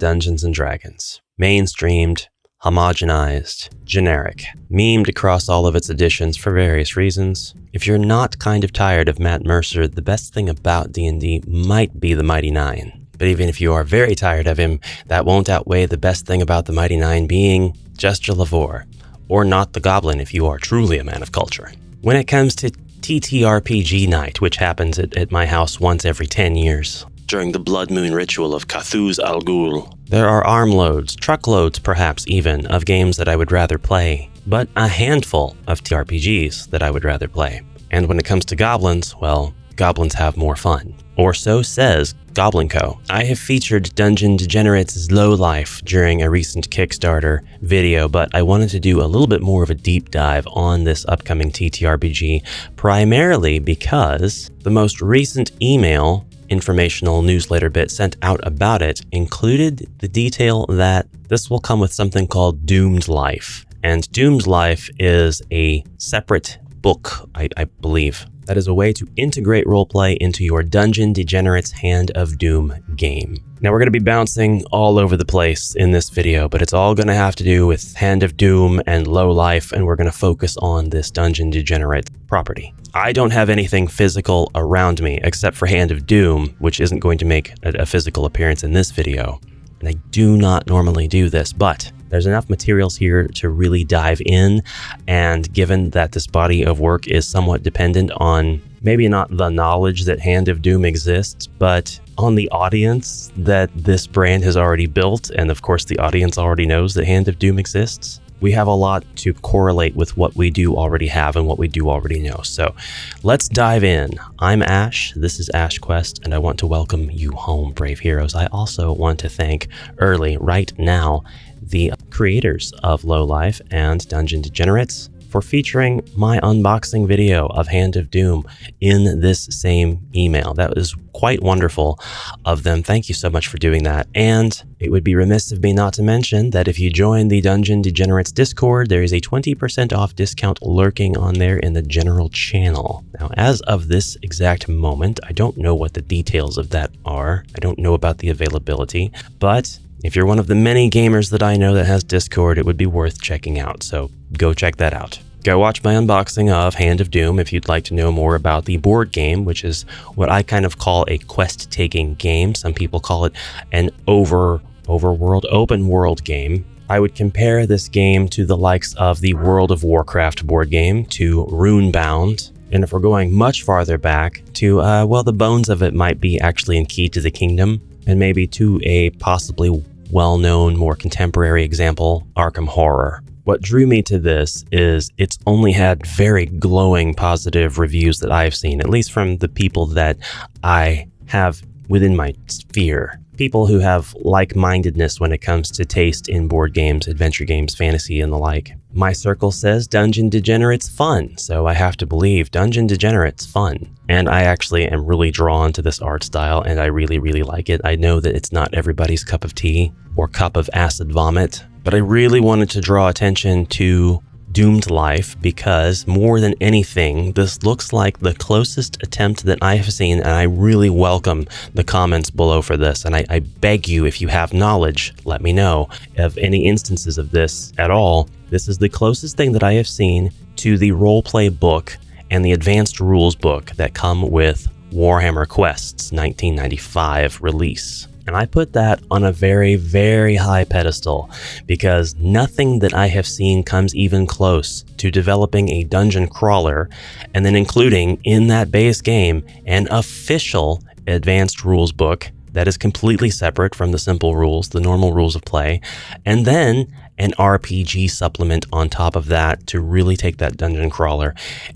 Dungeons & Dragons. Mainstreamed, homogenized, generic, memed across all of its editions for various reasons. If you're not kind of tired of Matt Mercer, the best thing about D&D might be the Mighty Nine. But even if you are very tired of him, that won't outweigh the best thing about the Mighty Nine being Jester Lavore, or Not the Goblin if you are truly a man of culture. When it comes to TTRPG night, which happens at my house once every 10 years, during the Blood Moon ritual of Cathuz Al Ghul, there are armloads, truckloads perhaps even, of games that I would rather play, but a handful of TRPGs that I would rather play. And when it comes to goblins, well, goblins have more fun. Or so says Goblin Co. I have featured Dungeon Degenerates' Lowlife during a recent Kickstarter video, but I wanted to do a little bit more of a deep dive on this upcoming TTRPG, primarily because the most recent email informational newsletter bit sent out about it included the detail that this will come with something called Doomed Life. And Doomed Life is a separate book, I believe. That is a way to integrate roleplay into your Dungeon Degenerates Hand of Doom game. Now we're going to be bouncing all over the place in this video, but it's all going to have to do with Hand of Doom and Low Life, and we're going to focus on this Dungeon Degenerate property. I don't have anything physical around me except for Hand of Doom, which isn't going to make a physical appearance in this video. And I do not normally do this, but there's enough materials here to really dive in, and given that this body of work is somewhat dependent on maybe not the knowledge that Hand of Doom exists, but on the audience that this brand has already built, and of course the audience already knows that Hand of Doom exists, we have a lot to correlate with what we do already have and what we do already know. So let's dive in. I'm Ash, this is Ash Quest, and I want to welcome you home, brave heroes. I also want to thank early, right now, the creators of Low Life and Dungeon Degenerates for featuring my unboxing video of Hand of Doom in this same email. That was quite wonderful of them. Thank you so much for doing that. And it would be remiss of me not to mention that if you join the Dungeon Degenerates Discord, there is a 20% off discount lurking on there in the general channel. Now, as of this exact moment, I don't know what the details of that are. I don't know about the availability, but if you're one of the many gamers that I know that has Discord, it would be worth checking out, so go check that out. Go watch my unboxing of Hand of Doom if you'd like to know more about the board game, which is what I kind of call a quest-taking game. Some people call it an overworld, open world game. I would compare this game to the likes of the World of Warcraft board game, to Runebound, and if we're going much farther back to, well, the bones of it might be actually in Key to the Kingdom, and maybe to a possibly well-known, more contemporary example, Arkham Horror. What drew me to this is it's only had very glowing positive reviews that I've seen, at least from the people that I have within my sphere. People who have like-mindedness when it comes to taste in board games, adventure games, fantasy, and the like. My circle says Dungeon Degenerates fun, so I have to believe Dungeon Degenerates fun. And I actually am really drawn to this art style, and I really, really like it. I know that it's not everybody's cup of tea or cup of acid vomit, but I really wanted to draw attention to Doomed Life because more than anything, this looks like the closest attempt that I have seen, and I really welcome the comments below for this. And I beg you, if you have knowledge, let me know of any instances of this at all. This is the closest thing that I have seen to the roleplay book and the advanced rules book that come with Warhammer Quest's 1995 release. And I put that on a very, very high pedestal because nothing that I have seen comes even close to developing a dungeon crawler and then including in that base game an official advanced rules book that is completely separate from the simple rules, the normal rules of play, and then an RPG supplement on top of that to really take that dungeon crawler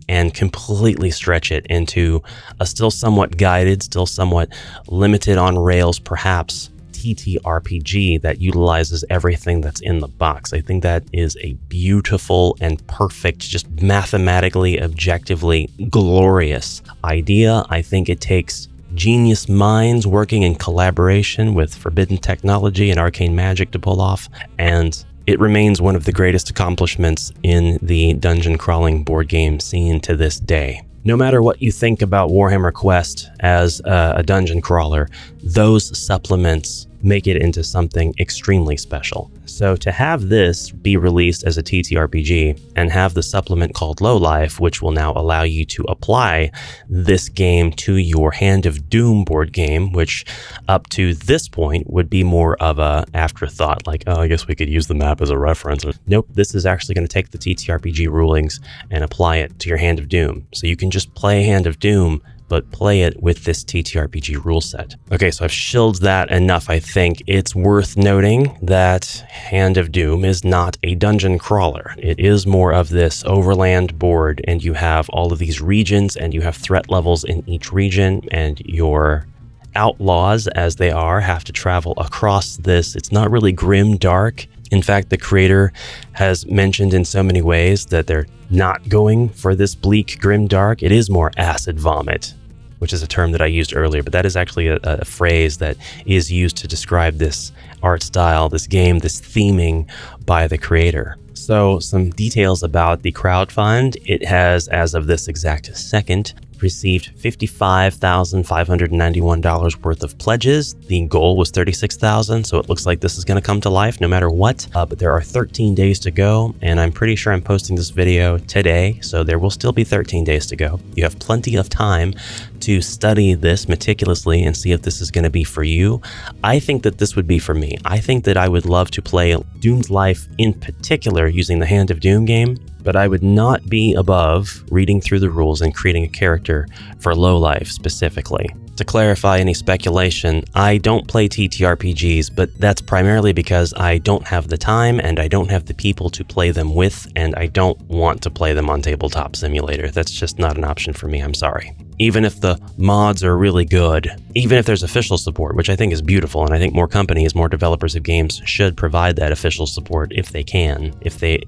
and completely stretch it into a still somewhat guided, still somewhat limited on rails, perhaps, TTRPG that utilizes everything that's in the box. I think that is a beautiful and perfect, just mathematically, objectively glorious idea. I think it takes genius minds working in collaboration with forbidden technology and arcane magic to pull off, and it remains one of the greatest accomplishments in the dungeon crawling board game scene to this day. No matter what you think about Warhammer Quest as a dungeon crawler, those supplements make it into something extremely special. So to have this be released as a TTRPG and have the supplement called Lowlife, which will now allow you to apply this game to your Hand of Doom board game, which up to this point would be more of a afterthought, like, oh, I guess we could use the map as a reference. Nope, this is actually going to take the TTRPG rulings and apply it to your Hand of Doom. So you can just play Hand of Doom, but play it with this TTRPG rule set. Okay, so I've shilled that enough. I think it's worth noting that Hand of Doom is not a dungeon crawler. It is more of this overland board, and you have all of these regions, and you have threat levels in each region, and your outlaws, as they are, have to travel across this. It's not really grim dark. In fact, the creator has mentioned in so many ways that they're not going for this bleak, grim dark. It is more acid vomit, which is a term that I used earlier, but that is actually a phrase that is used to describe this art style, this game, this theming by the creator. So some details about the crowdfund. It has, as of this exact second, received $55,591 worth of pledges. The goal was $36,000, so it looks like this is going to come to life no matter what. But there are 13 days to go, and I'm pretty sure I'm posting this video today, so there will still be 13 days to go. You have plenty of time to study this meticulously and see if this is going to be for you. I think that this would be for me. I think that I would love to play Doom's Life in particular using the Hand of Doom game, but I would not be above reading through the rules and creating a character for Lowlife specifically. To clarify any speculation, I don't play TTRPGs, but that's primarily because I don't have the time and I don't have the people to play them with, and I don't want to play them on Tabletop Simulator. That's just not an option for me, I'm sorry. Even if the mods are really good, even if there's official support, which I think is beautiful, and I think more companies, more developers of games should provide that official support if they can, if they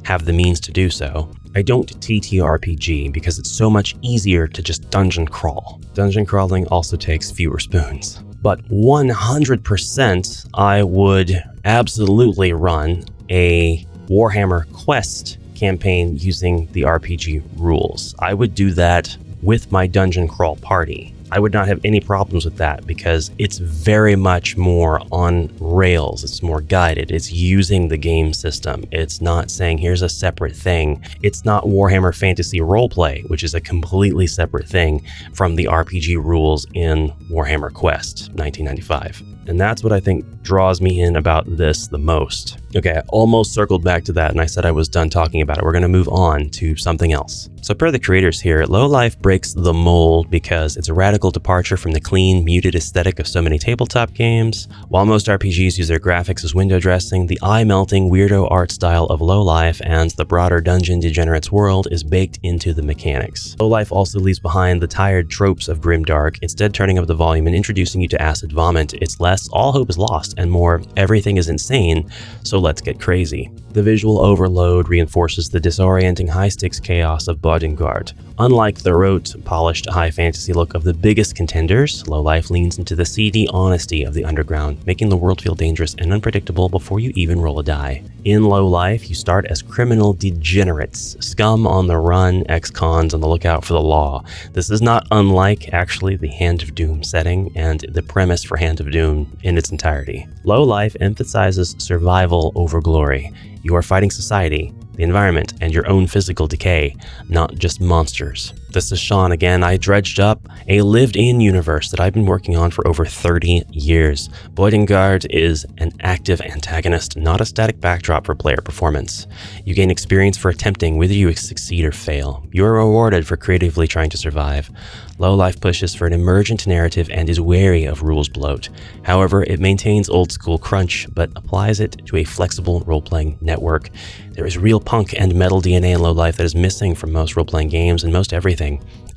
have the means to do so. I don't TTRPG because it's so much easier to just dungeon crawl. Dungeon crawling also takes fewer spoons. But 100% I would absolutely run a Warhammer Quest campaign using the RPG rules. I would do that with my dungeon crawl party. I would not have any problems with that because it's very much more on rails. It's more guided. It's using the game system. It's not saying here's a separate thing. It's not Warhammer Fantasy Roleplay, which is a completely separate thing from the RPG rules in Warhammer Quest 1995. And that's what I think draws me in about this the most. Okay, I almost circled back to that and I said I was done talking about it. We're going to move on to something else. So per the creators here, Lowlife breaks the mold because it's a radical departure from the clean, muted aesthetic of so many tabletop games. While most RPGs use their graphics as window dressing, the eye-melting weirdo art style of Lowlife and the broader Dungeon Degenerates world is baked into the mechanics. Lowlife also leaves behind the tired tropes of grimdark, instead turning up the volume and introducing you to acid vomit. It's less all hope is lost and more everything is insane, so let's get crazy. The visual overload reinforces the disorienting high-stakes chaos of Bodengard. Unlike the rote, polished high fantasy look of the biggest contenders, Lowlife leans into the seedy honesty of the underground, making the world feel dangerous and unpredictable before you even roll a die. In Lowlife, you start as criminal degenerates, scum on the run, ex-cons on the lookout for the law. This is not unlike, actually, the Hand of Doom setting and the premise for Hand of Doom in its entirety. Lowlife emphasizes survival over glory. You are fighting society, the environment, and your own physical decay, not just monsters. This is Sean again. I dredged up a lived-in universe that I've been working on for over 30 years. Bodengard is an active antagonist, not a static backdrop for player performance. You gain experience for attempting, whether you succeed or fail. You are rewarded for creatively trying to survive. Lowlife pushes for an emergent narrative and is wary of rules bloat. However, it maintains old-school crunch, but applies it to a flexible role-playing network. There is real punk and metal DNA in Lowlife that is missing from most role-playing games and most everything.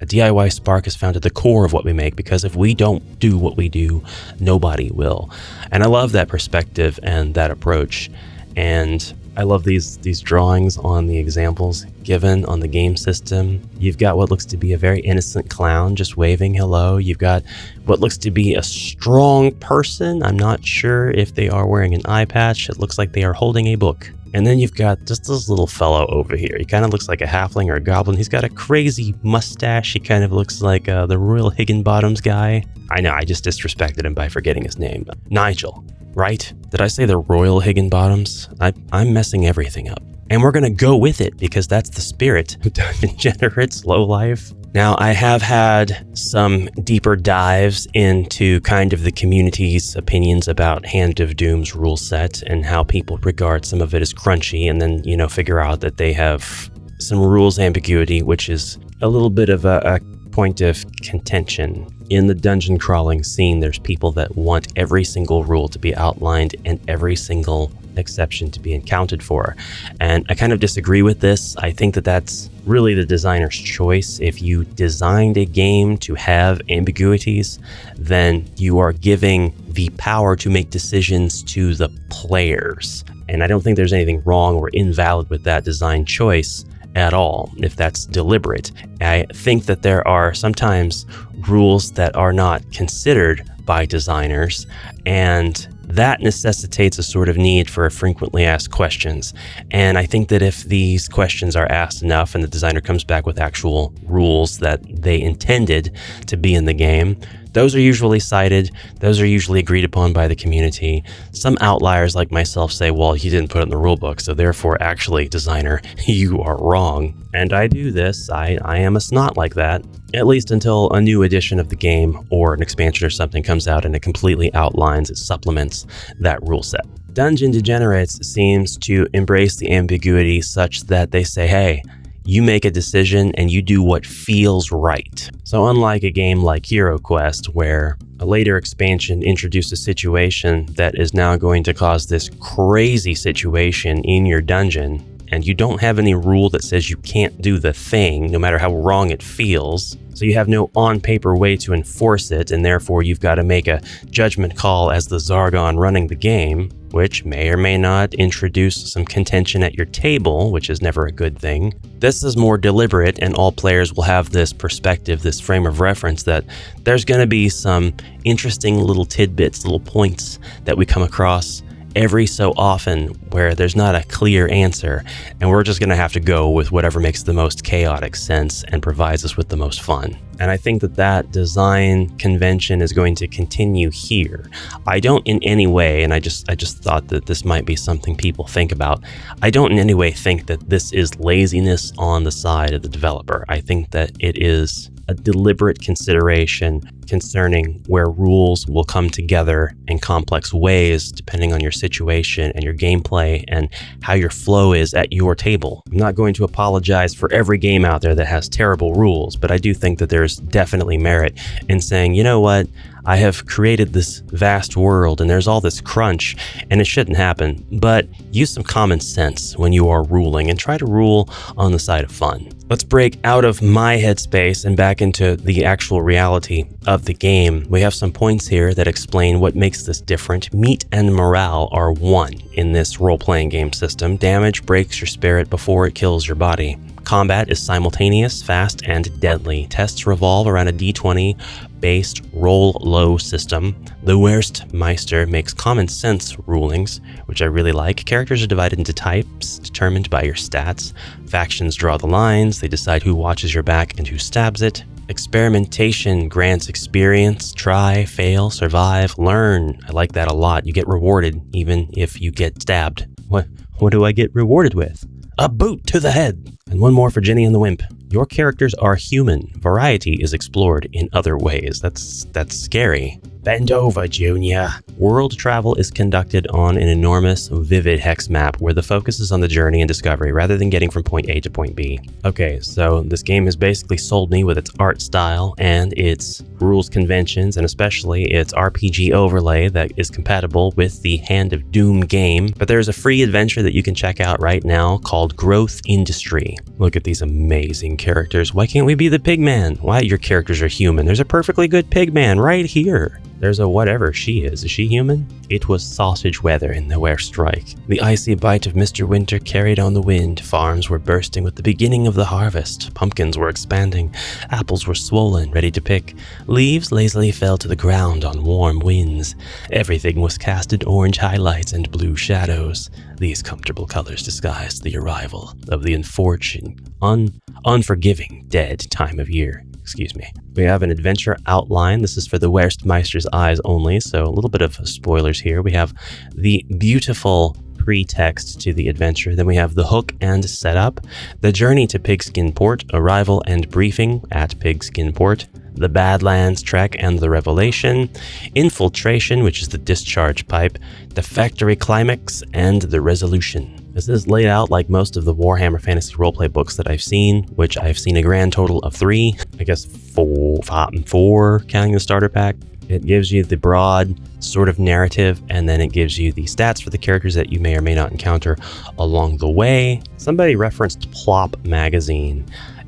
A DIY spark is found at the core of what we make, because if we don't do what we do, nobody will. And I love that perspective and that approach. And I love these drawings on the examples given on the game system. You've got what looks to be a very innocent clown just waving hello. You've got what looks to be a strong person. I'm not sure if they are wearing an eye patch. It looks like they are holding a book. And then you've got just this little fellow over here. He kind of looks like a halfling or a goblin. He's got a crazy mustache. He kind of looks like the Royal Higginbottoms guy. I know, I just disrespected him by forgetting his name. Nigel. right? Did I say the Royal Higginbottoms? I'm messing everything up. And we're going to go with it because that's the spirit of Dungeon Generate's low life. Now, I have had some deeper dives into kind of the community's opinions about Hand of Doom's rule set and how people regard some of it as crunchy, and then, figure out that they have some rules ambiguity, which is a little bit of a point of contention. In the dungeon crawling scene, there's people that want every single rule to be outlined and every single exception to be accounted for. And I kind of disagree with this. I think that that's really the designer's choice. If you designed a game to have ambiguities, then you are giving the power to make decisions to the players. And I don't think there's anything wrong or invalid with that design choice at all, if that's deliberate. I think that there are sometimes rules that are not considered by designers, and that necessitates a sort of need for frequently asked questions. And I think that if these questions are asked enough and the designer comes back with actual rules that they intended to be in the game, those are usually cited. Those are usually agreed upon by the community. Some outliers like myself say, well, you didn't put it in the rule book, so therefore, actually, designer, you are wrong. And I do this. I am a snot like that, at least until a new edition of the game or an expansion or something comes out and it completely outlines, it supplements that rule set. Dungeon Degenerates seems to embrace the ambiguity such that they say, hey, you make a decision and you do what feels right. So unlike a game like Hero Quest, where a later expansion introduced a situation that is now going to cause this crazy situation in your dungeon, and you don't have any rule that says you can't do the thing, no matter how wrong it feels. So you have no on-paper way to enforce it, and therefore you've got to make a judgment call as the Zargon running the game, which may or may not introduce some contention at your table, which is never a good thing. This is more deliberate, and all players will have this perspective, this frame of reference, that there's going to be some interesting little tidbits, little points that we come across every so often where there's not a clear answer, and we're just going to have to go with whatever makes the most chaotic sense and provides us with the most fun. And I think that that design convention is going to continue here. I don't in any way, and I just thought that this might be something people think about, I don't in any way think that this is laziness on the side of the developer. I think that it is a deliberate consideration concerning where rules will come together in complex ways depending on your situation and your gameplay and how your flow is at your table. I'm not going to apologize for every game out there that has terrible rules, but I do think that there's definitely merit in saying, you know what, I have created this vast world and there's all this crunch and it shouldn't happen, but use some common sense when you are ruling and try to rule on the side of fun. Let's break out of my headspace and back into the actual reality of the game. We have some points here that explain what makes this different. Meat and morale are one in this role-playing game system. Damage breaks your spirit before it kills your body. Combat is simultaneous, fast, and deadly. Tests revolve around a d20-based roll-low system. The Worst Meister makes common sense rulings, which I really like. Characters are divided into types, determined by your stats. Factions draw the lines. They decide who watches your back and who stabs it. Experimentation grants experience. Try, fail, survive, learn. I like that a lot. You get rewarded even if you get stabbed. What do I get rewarded with? A boot to the head. And one more for Ginny and the Wimp. Your characters are human. Variety is explored in other ways. That's scary. Bend over, Junior. World travel is conducted on an enormous, vivid hex map where the focus is on the journey and discovery rather than getting from point A to point B. Okay, so this game has basically sold me with its art style and its rules conventions, and especially its RPG overlay that is compatible with the Hand of Doom game. But there's a free adventure that you can check out right now called Growth Industry. Look at these amazing characters. Why can't we be the Pigman? Why? Your characters are human. There's a perfectly good Pigman right here. There's a whatever she is. Is she human? It was sausage weather in the Werestrike. The icy bite of Mr. Winter carried on the wind. Farms were bursting with the beginning of the harvest. Pumpkins were expanding. Apples were swollen, ready to pick. Leaves lazily fell to the ground on warm winds. Everything was cast in orange highlights and blue shadows. These comfortable colors disguised the arrival of the unforgiving, dead time of year. excuse me. We have an adventure outline. This is for the Werstmeister's eyes only, so a little bit of spoilers here. We have the beautiful pre-text to the adventure. Then we have the hook and setup, the journey to Pigskin Port, arrival and briefing at Pigskin Port, the Badlands trek and the revelation, infiltration, which is the discharge pipe, the factory climax, and the resolution. This is laid out like most of the Warhammer Fantasy roleplay books that I've seen, which I've seen a grand total of 3, I guess 4 counting the starter pack. It gives you the broad sort of narrative, and then it gives you the stats for the characters that you may or may not encounter along the way. Somebody referenced Plop magazine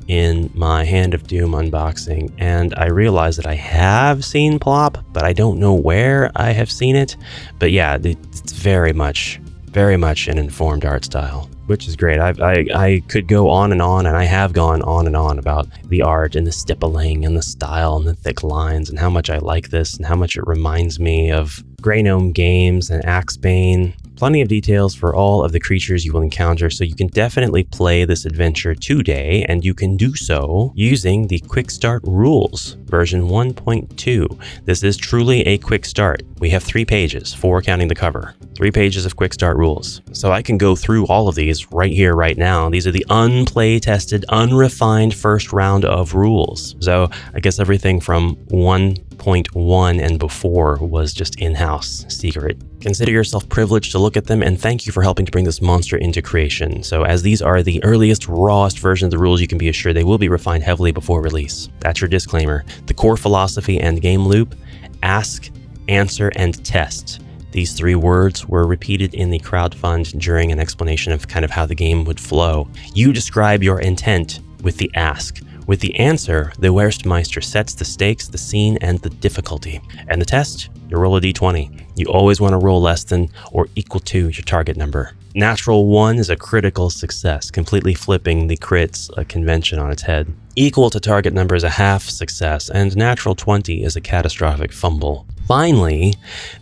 in my Hand of Doom unboxing, and I realized that I have seen Plop, but I don't know where I have seen it. But yeah, it's very much an informed art style, which is great. I could go on, and I have gone on and on about the art and the stippling and the style and the thick lines and how much I like this and how much it reminds me of Grey Gnome Games and Axebane. Plenty of details for all of the creatures you will encounter, so you can definitely play this adventure today, and you can do so using the Quickstart rules, version 1.2. This is truly a quick start. We have 3 pages, 4 counting the cover. 3 pages of Quickstart rules. So I can go through all of these right here, right now. These are the unplay-tested, unrefined first round of rules. So I guess everything from 1.1 and before was just in-house secret. Consider yourself privileged to look at them, and thank you for helping to bring this monster into creation. So as these are the earliest, rawest versions of the rules, you can be assured they will be refined heavily before release. That's your disclaimer. The core philosophy and game loop: ask, answer, and test. These 3 words were repeated in the crowdfund during an explanation of kind of how the game would flow. You describe your intent with the ask. With the answer, the Werstmeister sets the stakes, the scene, and the difficulty. And the test, you roll a d20. You always want to roll less than or equal to your target number. Natural 1 is a critical success, completely flipping the crits convention on its head. Equal to target number is a half success, and natural 20 is a catastrophic fumble. Finally,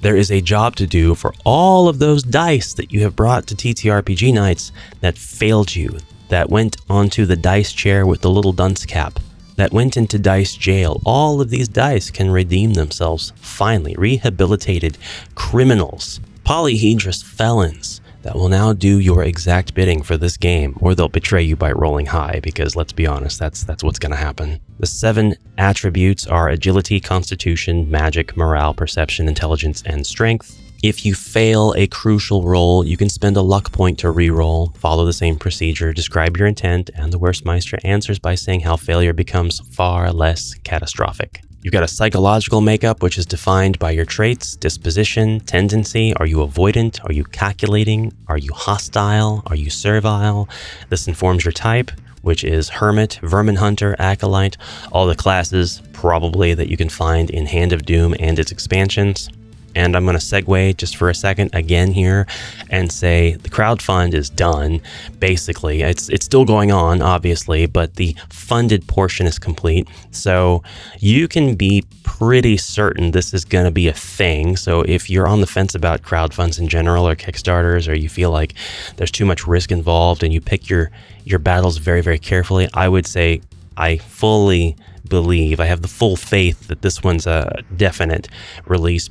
there is a job to do for all of those dice that you have brought to TTRPG nights that failed you, that went onto the dice chair with the little dunce cap, that went into dice jail. All of these dice can redeem themselves, finally. Rehabilitated criminals, polyhedrous felons that will now do your exact bidding for this game, or they'll betray you by rolling high, because let's be honest, that's what's going to happen. The 7 attributes are agility, constitution, magic, morale, perception, intelligence, and strength. If you fail a crucial roll, you can spend a luck point to re-roll, follow the same procedure, describe your intent, and the Werstmeister answers by saying how failure becomes far less catastrophic. You've got a psychological makeup, which is defined by your traits, disposition, tendency. Are you avoidant? Are you calculating? Are you hostile? Are you servile? This informs your type, which is Hermit, Vermin Hunter, Acolyte, all the classes probably that you can find in Hand of Doom and its expansions. And I'm going to segue just for a second again here and say the crowdfund is done. Basically, it's still going on, obviously, but the funded portion is complete. So you can be pretty certain this is going to be a thing. So if you're on the fence about crowdfunds in general or Kickstarters, or you feel like there's too much risk involved and you pick your battles very, very carefully, I would say I fully believe, I have the full faith that this one's a definite release,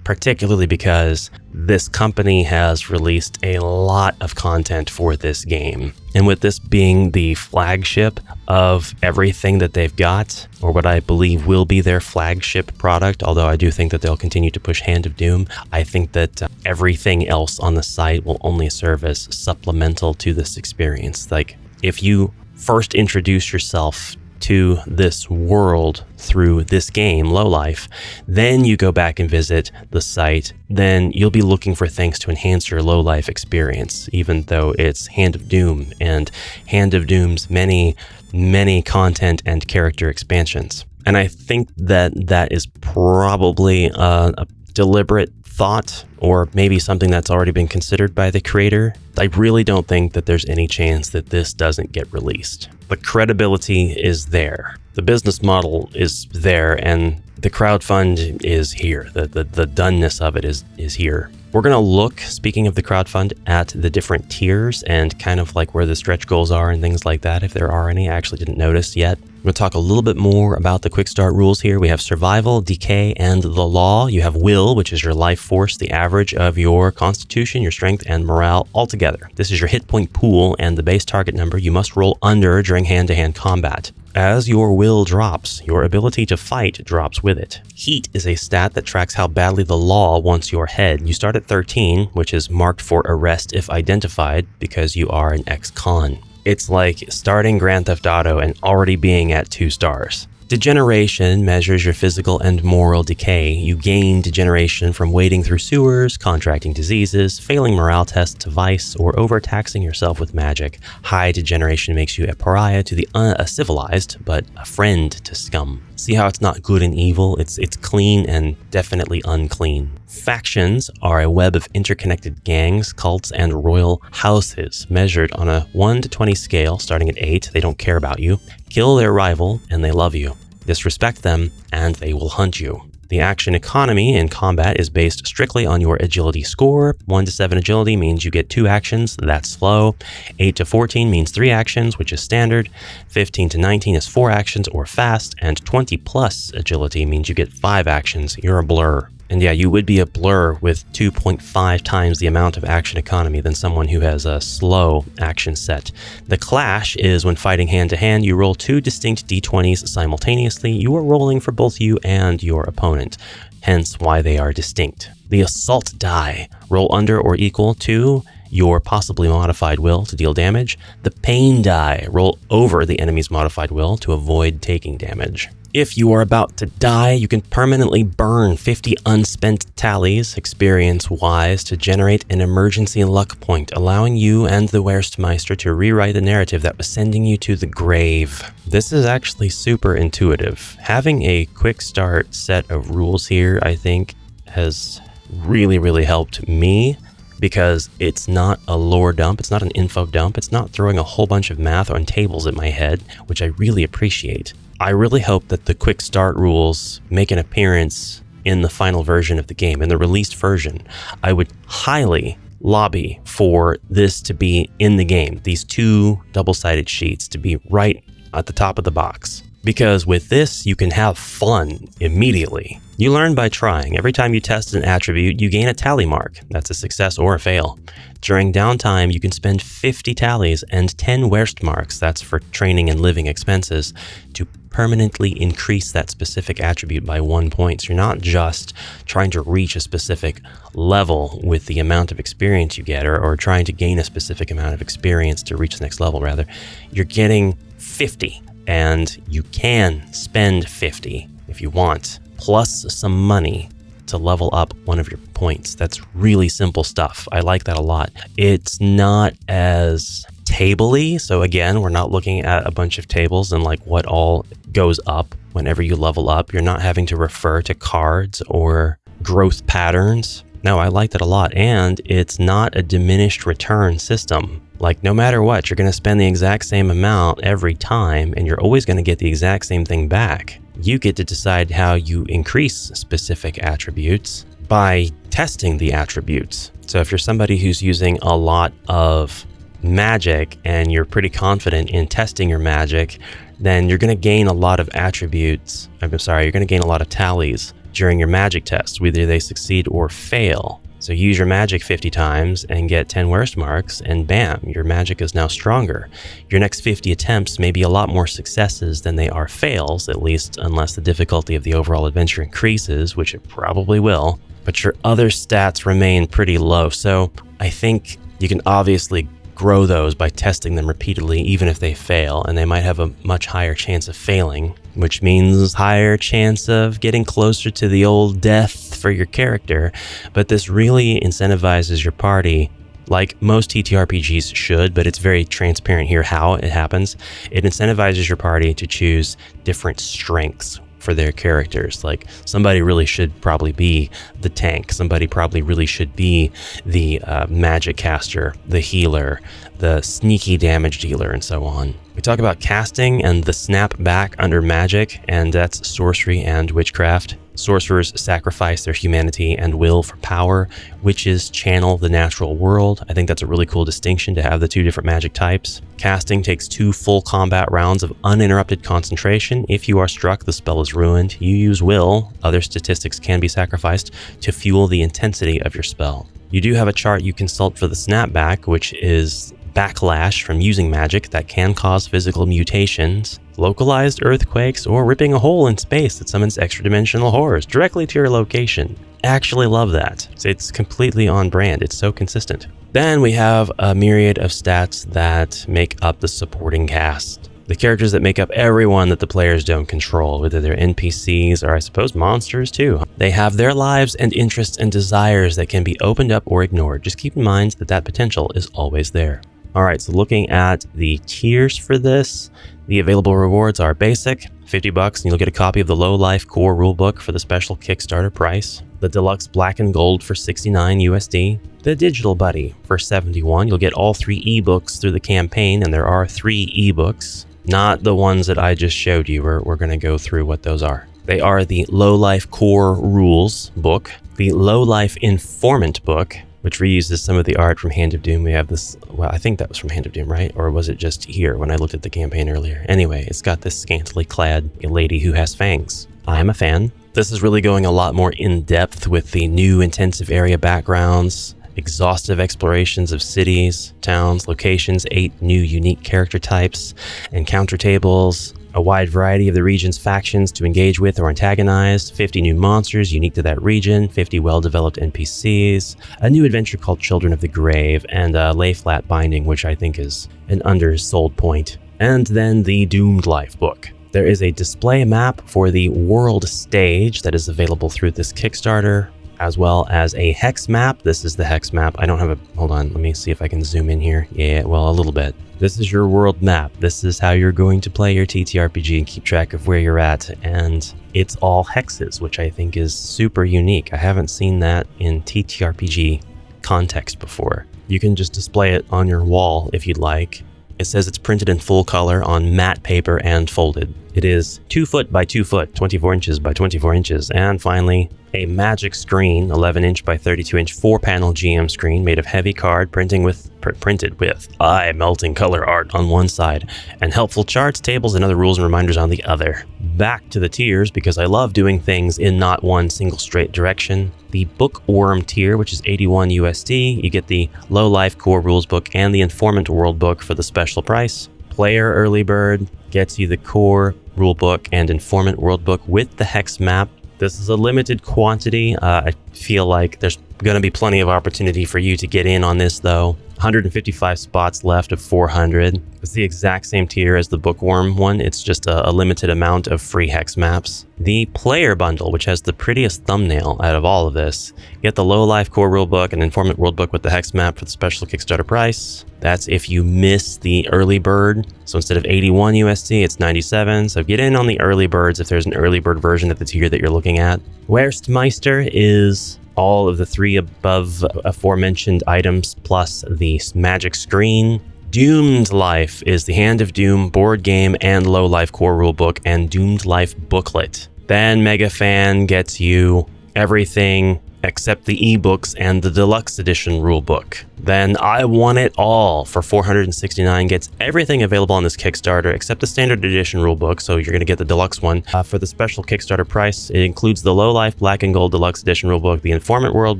particularly because this company has released a lot of content for this game. And with this being the flagship of everything that they've got, or what I believe will be their flagship product, although I do think that they'll continue to push Hand of Doom, I think that everything else on the site will only serve as supplemental to this experience. Like, if you first introduce yourself to this world through this game, Lowlife, then you go back and visit the site, then you'll be looking for things to enhance your Lowlife experience, even though it's Hand of Doom and Hand of Doom's many, many content and character expansions. And I think that that is probably a deliberate thought, or maybe something that's already been considered by the creator. I really don't think that there's any chance that this doesn't get released. The credibility is there. The business model is there, and The crowdfund is here. The doneness of it is here. We're going to look, speaking of the crowdfund, at the different tiers and kind of like where the stretch goals are and things like that, if there are any. I actually didn't notice yet. I'm going to talk a little bit more about the Quickstart rules here. We have survival, decay, and the law. You have will, which is your life force, the average of your constitution, your strength, and morale altogether. This is your hit point pool and the base target number you must roll under during hand-to-hand combat. As your will drops, your ability to fight drops with it. Heat is a stat that tracks how badly the law wants your head. You start at 13, which is marked for arrest if identified because you are an ex-con. It's like starting Grand Theft Auto and already being at 2 stars. Degeneration measures your physical and moral decay. You gain degeneration from wading through sewers, contracting diseases, failing morale tests, vice, or overtaxing yourself with magic. High degeneration makes you a pariah to the civilized, but a friend to scum. See how it's not good and evil? It's clean and definitely unclean. Factions are a web of interconnected gangs, cults, and royal houses, measured on a 1 to 20 scale, starting at 8. They don't care about you. Kill their rival, and they love you. Disrespect them, and they will hunt you. The action economy in combat is based strictly on your agility score. 1 to 7 agility means you get 2 actions, that's slow. 8 to 14 means 3 actions, which is standard. 15 to 19 is 4 actions or fast, and 20 plus agility means you get 5 actions, you're a blur. And yeah, you would be a blur with 2.5 times the amount of action economy than someone who has a slow action set. The clash is when fighting hand-to-hand, you roll 2 distinct d20s simultaneously. You are rolling for both you and your opponent, hence why they are distinct. The assault die, roll under or equal to your possibly modified will to deal damage. The pain die, roll over the enemy's modified will to avoid taking damage. If you are about to die, you can permanently burn 50 unspent tallies, experience-wise, to generate an emergency luck point, allowing you and the Werstmeister to rewrite the narrative that was sending you to the grave. This is actually super intuitive. Having a quick start set of rules here, I think, has really helped me, because it's not a lore dump, it's not an info dump, it's not throwing a whole bunch of math on tables at my head, which I really appreciate. I really hope that the quick start rules make an appearance in the final version of the game, in the released version. I would highly lobby for this to be in the game, these 2 double-sided sheets to be right at the top of the box. Because with this, you can have fun immediately. You learn by trying. Every time you test an attribute, you gain a tally mark. That's a success or a fail. During downtime, you can spend 50 tallies and 10 Werst marks, that's for training and living expenses, to permanently increase that specific attribute by 1 point. So you're not just trying to reach a specific level with the amount of experience you get, or trying to gain a specific amount of experience to reach the next level, rather. You're getting 50. And you can spend 50 if you want, plus some money to level up one of your points. That's really simple stuff. I like that a lot. It's not as table-y. So again, we're not looking at a bunch of tables and like what all goes up whenever you level up. You're not having to refer to cards or growth patterns. No, I like that a lot. And it's not a diminished return system. Like, no matter what, you're going to spend the exact same amount every time, and you're always going to get the exact same thing back. You get to decide how you increase specific attributes by testing the attributes. So if you're somebody who's using a lot of magic and you're pretty confident in testing your magic, then you're going to gain a lot of attributes. You're going to gain a lot of tallies during your magic tests, whether they succeed or fail. So use your magic 50 times and get 10 worst marks, and bam, your magic is now stronger. Your next 50 attempts may be a lot more successes than they are fails, at least unless the difficulty of the overall adventure increases, which it probably will, but your other stats remain pretty low. So I think you can obviously grow those by testing them repeatedly, even if they fail, and they might have a much higher chance of failing, which means higher chance of getting closer to the old death for your character. But this really incentivizes your party, like most TTRPGs should, but it's very transparent here how it happens. It incentivizes your party to choose different strengths for their characters. Like, somebody really should probably be the tank, somebody probably really should be the magic caster, the healer, the sneaky damage dealer, and so on. We talk about casting and the snap back under magic, and that's sorcery and witchcraft. Sorcerers sacrifice their humanity and will for power. Witches channel the natural world. I think that's a really cool distinction to have the two different magic types. Casting takes 2 full combat rounds of uninterrupted concentration. If you are struck, the spell is ruined. You use will. Other statistics can be sacrificed to fuel the intensity of your spell. You do have a chart you consult for the snapback, which is backlash from using magic that can cause physical mutations, localized earthquakes, or ripping a hole in space that summons extra-dimensional horrors directly to your location. Actually love that. It's completely on brand. It's so consistent. Then we have a myriad of stats that make up the supporting cast. The characters that make up everyone that the players don't control, whether they're NPCs or I suppose monsters too. They have their lives and interests and desires that can be opened up or ignored. Just keep in mind that that potential is always there. All right, so looking at the tiers for this, the available rewards are basic, $50, and you'll get a copy of the Low Life Core Rulebook for the special Kickstarter price. The Deluxe Black and Gold for $69 USD. The Digital Buddy for $71. You'll get all 3 ebooks through the campaign, and there are 3 ebooks. Not the ones that I just showed you. We're going to go through what those are. They are the Low Life Core Rules book, the Low Life Informant book, which reuses some of the art from Hand of Doom. We have this, well, I think that was from Hand of Doom, right? Or was it just here when I looked at the campaign earlier? Anyway, it's got this scantily clad lady who has fangs. I'm a fan. This is really going a lot more in depth with the new intensive area backgrounds, exhaustive explorations of cities, towns, locations, 8 new unique character types, encounter tables, a wide variety of the region's factions to engage with or antagonize, 50 new monsters unique to that region, 50 well-developed NPCs, a new adventure called Children of the Grave, and a lay-flat binding, which I think is an undersold point. And then the Doomed Life book. There is a display map for the world stage that is available through this Kickstarter, as well as a hex map. This is the hex map. I don't have a, hold on, let me see if I can zoom in here. Yeah, well, a little bit. This is your world map. This is how you're going to play your TTRPG and keep track of where you're at. And it's all hexes, which I think is super unique. I haven't seen that in TTRPG context before. You can just display it on your wall if you'd like. It says it's printed in full color on matte paper and folded. It is 2 foot by 2 foot, 24 inches by 24 inches. And finally, a magic screen, 11 inch by 32 inch 4-panel GM screen made of heavy card printed with eye-melting color art on one side and helpful charts, tables, and other rules and reminders on the other. Back to the tiers, because I love doing things in not one single straight direction. The Bookworm tier, which is $81 USD, you get the Low Life Core Rules book and the Informant World book for the special price. Player Early Bird gets you the Core Rulebook and Informant World book with the hex map. This is a limited quantity. I feel like there's going to be plenty of opportunity for you to get in on this, though. 155 spots left of 400. It's the exact same tier as the Bookworm one. It's just a limited amount of free hex maps. The Player Bundle, which has the prettiest thumbnail out of all of this. You get the Low Life Core Rulebook and Informant Worldbook with the hex map for the special Kickstarter price. That's if you miss the early bird. So instead of 81 USD, it's 97. So get in on the early birds if there's an early bird version of the tier that you're looking at. Werstmeister is all of the 3 above aforementioned items plus the magic screen. Doomed Life is the Hand of Doom board game and Low Life Core Rulebook and Doomed Life booklet. Then Mega Fan gets you everything except the ebooks and the deluxe edition rulebook. Then I Want It All for $469 gets everything available on this Kickstarter except the standard edition rulebook, so you're going to get the deluxe one. For the special Kickstarter price, it includes the Low Life Black and Gold deluxe edition rulebook, the Informant World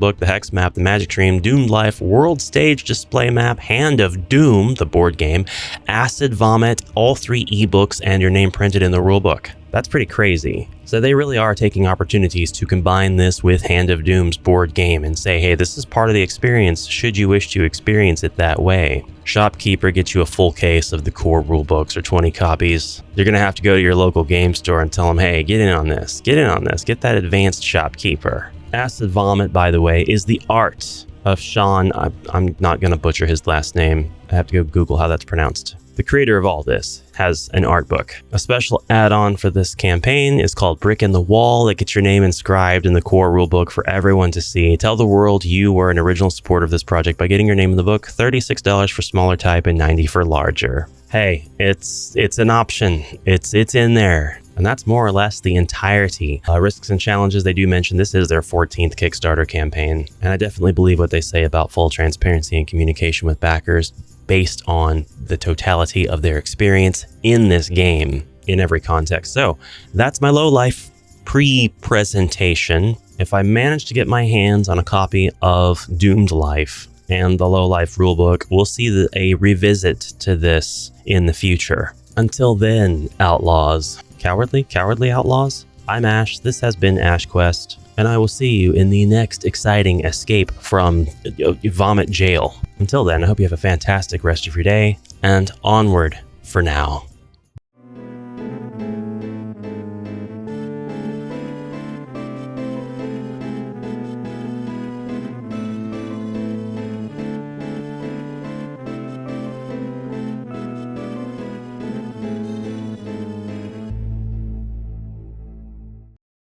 book, the hex map, the Magic Dream, Doomed Life World Stage display map, Hand of Doom, the board game, Acid Vomit, all 3 ebooks, and your name printed in the rulebook. That's pretty crazy. So they really are taking opportunities to combine this with Hand of Doom's board game and say, hey, this is part of the experience should you wish to experience it that way. Shopkeeper gets you a full case of the core rulebooks or 20 copies. You're going to have to go to your local game store and tell them, hey, get in on this, get that advanced Shopkeeper. Acid Vomit, by the way, is the art of Sean. I'm not going to butcher his last name. I have to go Google how that's pronounced. The creator of all this has an art book. A special add-on for this campaign is called Brick in the Wall that gets your name inscribed in the core rulebook for everyone to see. Tell the world you were an original supporter of this project by getting your name in the book. $36 for smaller type and $90 for larger. Hey, it's an option. It's in there. And that's more or less the entirety. Risks and challenges, they do mention this is their 14th Kickstarter campaign. And I definitely believe what they say about full transparency and communication with backers based on the totality of their experience in this game in every context. So that's my Lowlife pre-presentation. If I manage to get my hands on a copy of Doomed Life and the Lowlife rulebook, we'll see a revisit to this in the future. Until then, outlaws. Cowardly outlaws? I'm Ash, this has been Ash Quest, and I will see you in the next exciting escape from Vomit Jail. Until then, I hope you have a fantastic rest of your day, and onward for now.